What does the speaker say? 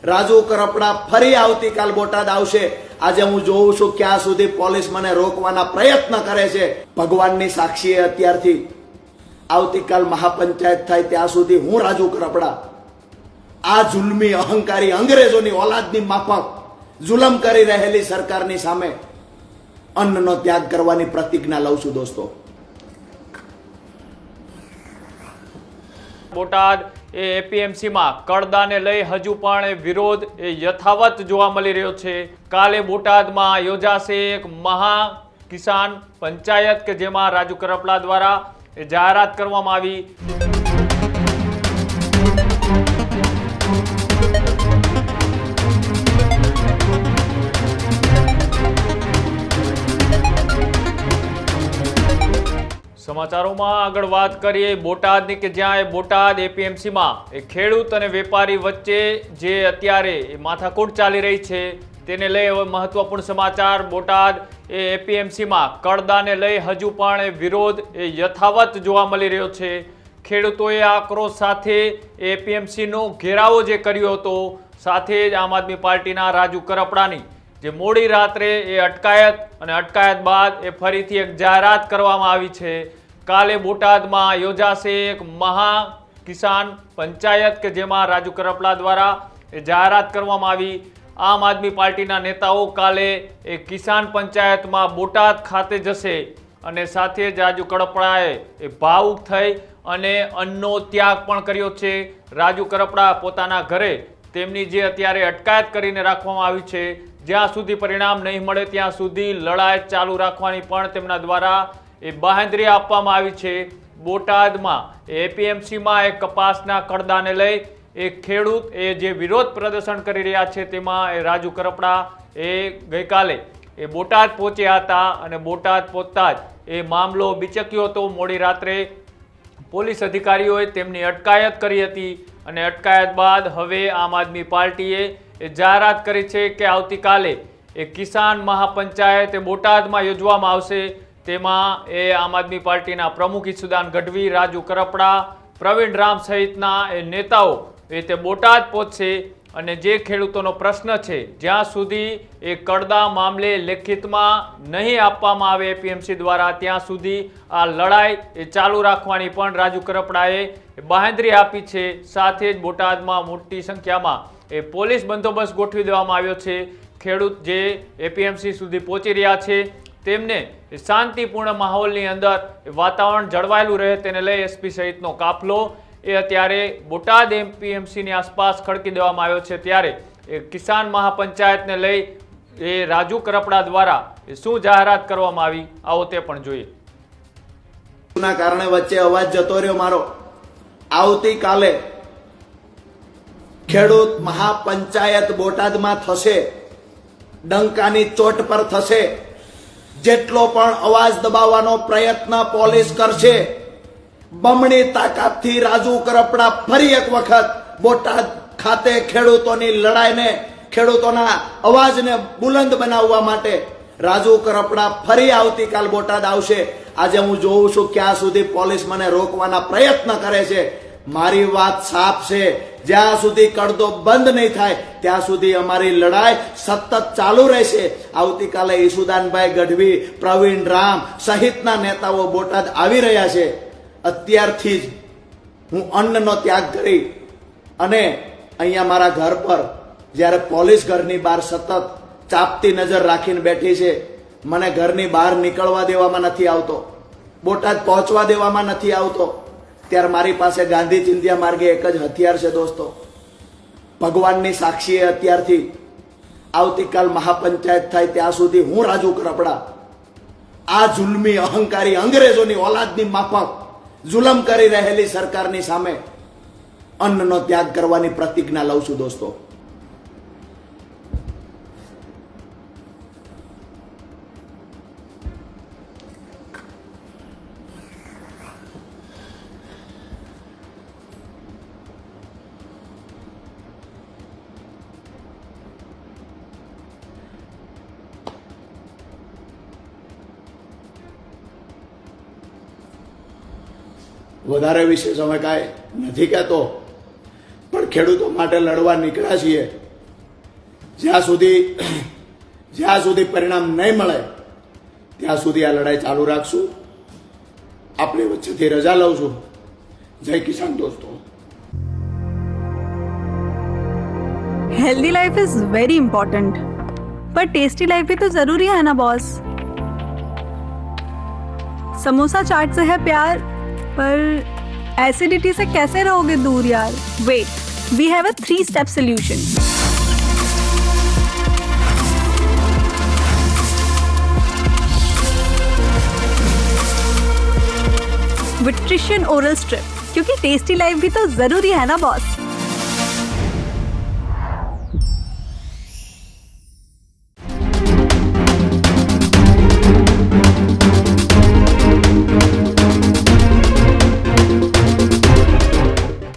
રાજુ કરપડા ફરી આવતીકાલ બોટાદ આવશે। આજે હું જોઉં છું ક્યાં સુધી પોલીસ મને રોકવાના પ્રયત્ન કરે છે। ભગવાનની સાક્ષીએ અત્યારથી આવતીકાલ મહાપંચાયત થાય ત્યાં સુધી હું રાજુ કરપડા આ જુલ્મી અહંકારી અંગ્રેજોની ઓલાદની માફક જુલમ કરી રહેલી સરકારની સામે અન્નનો ત્યાગ કરવાની પ્રતિજ્ઞા લઉં છું દોસ્તો। બોટાદ એપીએમસીમાં કડદાને લઈ હજુ પણ વિરોધ યથાવત જોવા મળી રહ્યો છે। કાલે બોટાદમાં યોજાશે એક મહા કિસાન પંચાયત કે જેમાં રાજુ કરપડા દ્વારા જાહેરાત કરવામાં આવી। સમાચારોમાં આગળ વાત કરીએ બોટાદની કે જ્યાં બોટાદ એપીએમસીમાં ખેડૂત અને વેપારી વચ્ચે જે અત્યારે માથાકૂટ ચાલી રહી છે તેને લઈ હવે મહત્વપૂર્ણ સમાચાર। બોટાદ એપીએમસીમાં કડદાને લઈ હજુ પણ વિરોધ યથાવત જોવા મળી રહ્યો છે। ખેડૂતોએ આક્રોશ સાથે એપીએમસીનો ઘેરાવો જે કર્યો હતો, સાથે જ આમ આદમી પાર્ટીના રાજુ કરપડાની જે મોડી રાત્રે અટકાયત અને અટકાયત બાદ ફરીથી એક જાહેરાત કરવામાં આવી છે। કાલે બોટાદમાં યોજાશે એક મહા કિસાન પંચાયત કે જેમાં રાજુ કરપડા દ્વારા જાહેરાત કરવામાં આવી। આમ આદમી પાર્ટીના નેતાઓ કાલે કિસાન પંચાયતમાં બોટાદ ખાતે જશે અને સાથે જ રાજુ કરપડાએ ભાવુક થઈ અને અન્નનો ત્યાગ પણ કર્યો છે। રાજુ કરપડા પોતાના ઘરે તેમની જે અત્યારે અટકાયત કરીને રાખવામાં આવી છે, જ્યાં સુધી પરિણામ નહીં મળે ત્યાં સુધી લડાઈ ચાલુ રાખવાની પણ તેમના દ્વારા બાંહેધરી આપવામાં આવી છે। બોટાદમાં એપીએમસીમાં એક કપાસના કડદાને લઈ ખેડૂત જે વિરોધ પ્રદર્શન કરી રહ્યા છે તેમાં રાજુ કરપડા ગઈકાલે બોટાદ પહોંચ્યા હતા અને બોટાદ પહોંચતા જ મામલો બિચક્યો હતો। મોડી રાત્રે પોલીસ અધિકારીઓએ તેમની અટકાયત કરી હતી અને અટકાયત બાદ હવે આમ આદમી પાર્ટીએ જાહેરાત કરી છે કે આવતીકાલે કિસાન મહાપંચાયત બોટાદમાં યોજવામાં આવશે। તેમાં આમ આદમી પાર્ટીના પ્રમુખ ઈસુદાન ગઢવી, રાજુ કરપડા, પ્રવીણ રામ સહિતના નેતાઓ તે બોટાદ પહોંચશે અને જે ખેડૂતોનો પ્રશ્ન છે જ્યાં સુધી કડદા મામલે લેખિતમાં નહીં આપવામાં આવે એપીએમસી દ્વારા ત્યાં સુધી આ લડાઈ ચાલુ રાખવાની પણ રાજુ કરપડાએ બાંહેધરી આપી છે। સાથે જ બોટાદમાં મોટી સંખ્યામાં પોલીસ બંદોબસ્ત ગોઠવી દેવામાં આવ્યો છે। ખેડૂત જે એપીએમસી સુધી પહોંચી રહ્યા છે તેમને શાંતિપૂર્ણ માહોલની અંદર વાતાવરણ જળવાયેલું રહે તેને લઈ એસપી સહિતનો કાફલો અત્યારે બોટાદ એપીએમસીની આસપાસ ખડકી દેવામાં આવ્યો છે। ત્યારે કિસાન મહાપંચાયતને લઈ રાજુ કરપડા દ્વારા શું જાહેરાત કરવામાં આવી, આવો તે પણ જોઈએ। ના કારણે વચ્ચે અવાજ જતો રહ્યો મારો। આવતીકાલે ખેડૂત મહાપંચાયત બોટાદમાં થશે, ડંકાની ચોટ પર થશે। જેટલો પણ અવાજ દબાવવાનો પ્રયત્ન પોલીસ કરશે, બમણી તાકાતથી રાજુ કરપડા ફરી એક વખત બોટાદ ખાતે ખેડૂતોની લડાઈને, ખેડૂતોના અવાજને બુલંદ બનાવવા માટે રાજુ કરપડા ફરી આવતીકાલ બોટાદ આવશે। આજે હું જોઉં છું ક્યાં સુધી પોલીસ મને રોકવાના પ્રયત્ન કરે છે। મારી વાત સાફ છે, જ્યાં સુધી કડદો બંધ નહીં થાય ત્યાં સુધી અમારી લડાઈ સતત ચાલુ રહેશે। આવતીકાલે ઈસુદાનભાઈ ગઢવી, પ્રવીણ રામ સહિતના નેતાઓ બોટાદ આવી રહ્યા છે। અત્યારથી જ હું અન્નનો ત્યાગ કરી અને અહીંયા મારા ઘર પર જ્યારે પોલીસ ઘરની બહાર સતત ચાપતી નજર રાખીને બેઠી છે, મને ઘરની બહાર નીકળવા દેવામાં નથી આવતો, બોટાદ પહોંચવા દેવામાં નથી આવતો, ત્યારે મારી પાસે ગાંધી ચિંધ્યા માર્ગે એક જ હથિયાર છે દોસ્તો। ભગવાનની સાક્ષીએ અત્યારથી આવતીકાલ મહાપંચાયત થાય ત્યાં સુધી હું રાજુ કરપડા આ જુલ્મી અહંકારી અંગ્રેજોની ઓલાદની માફક જુલમ કરી રહેલી સરકારની સામે અન્નનો ત્યાગ કરવાની પ્રતિજ્ઞા લઉં છું દોસ્તો। વધારે વિશે સમય કાંઈ નથી કહેતો, પણ ખેડૂતો માટે લડવા નીકળ્યા છીએ। જ્યાં સુધી પરિણામ નહીં મળે ત્યાં સુધી આ લડાઈ ચાલુ રાખશું. આપણે વચ્ચેથી રજા લઉં છું. જય કિસાન દોસ્તો. Healthy life is very important, पर टेस्टी लाइफ भी तो जरूरी है ना बॉस. समोसा चाट से है प्यार, पर एसिडिटी से कैसे रहोगे दूर यार. Wait, we have a 3-step solution. विट्रिशियन ओरल स्ट्रिप, क्योंकि टेस्टी लाइफ भी तो जरूरी है ना बॉस.